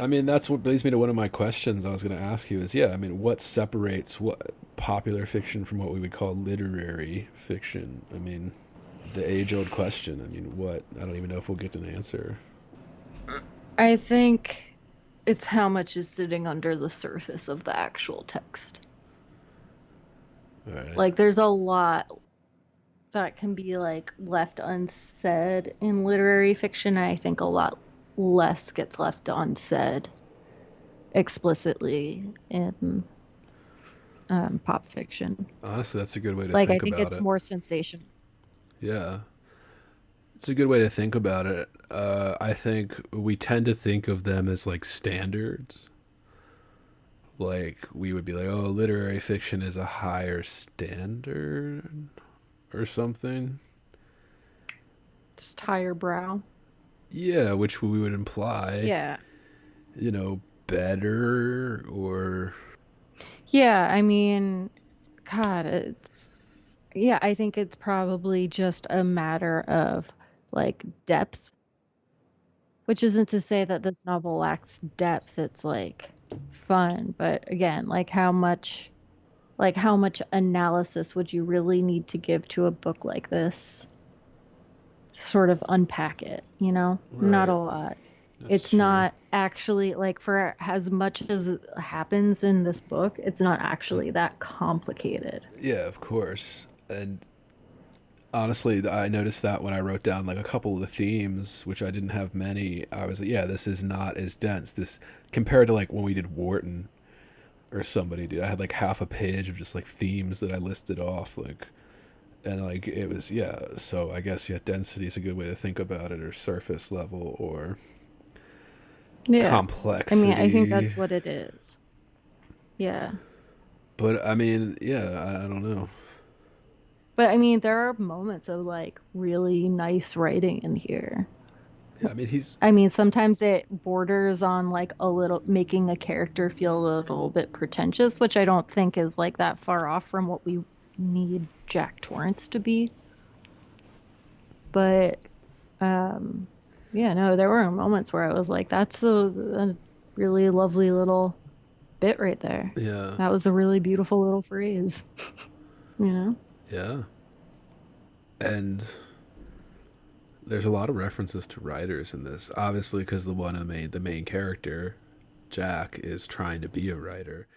I mean, that's what leads me to one of my questions I was going to ask you is, yeah, I mean, what separates what popular fiction from what we would call literary fiction? I mean, the age-old question. I mean, what? I don't even know if we'll get an answer. I think it's how much is sitting under the surface of the actual text. All right. Like, there's a lot that can be like left unsaid in literary fiction. I think a lot less gets left unsaid explicitly in pop fiction. Honestly, that's a good way to Like, I think think about it's it. more sensational. Yeah. It's a good way to think about it. I think we tend to think of them as like standards. Like we would be like, oh, literary fiction is a higher standard or something. Just higher brow. Yeah, which we would imply, Yeah. you know, better or Yeah, I mean, God, it's yeah, I think it's probably just a matter of like depth, which isn't to say that this novel lacks depth. It's like fun, but again, like how much analysis would you really need to give to a book like this? Sort of unpack it, you know? Not a right. lot. That's It's true. not actually like for as much as happens in this book, it's not actually that complicated. Yeah, of course. And honestly, I noticed that when I wrote down like a couple of the themes, which I didn't have many, I was like, yeah, this is not as dense. This compared to like when we did Wharton or somebody, dude, I had like half a page of just like themes that I listed off, like, and like it was, yeah. So I guess yeah, density is a good way to think about it, or surface level, or Yeah. I mean, I think complexity. that's what it is. Yeah. But I mean, yeah, I don't know. But I mean, there are moments of like really nice writing in here. Yeah, I mean, he's I mean, sometimes it borders on like a little making a character feel a little bit pretentious, which I don't think is like that far off from what we need Jack Torrance to be. But um yeah, no, there were moments where I was like, that's a really lovely little bit right there. yeah, That was a really beautiful little phrase, you know? yeah, and there's a lot of references to writers in this. Obviously, because the main character, Jack, is trying to be a writer.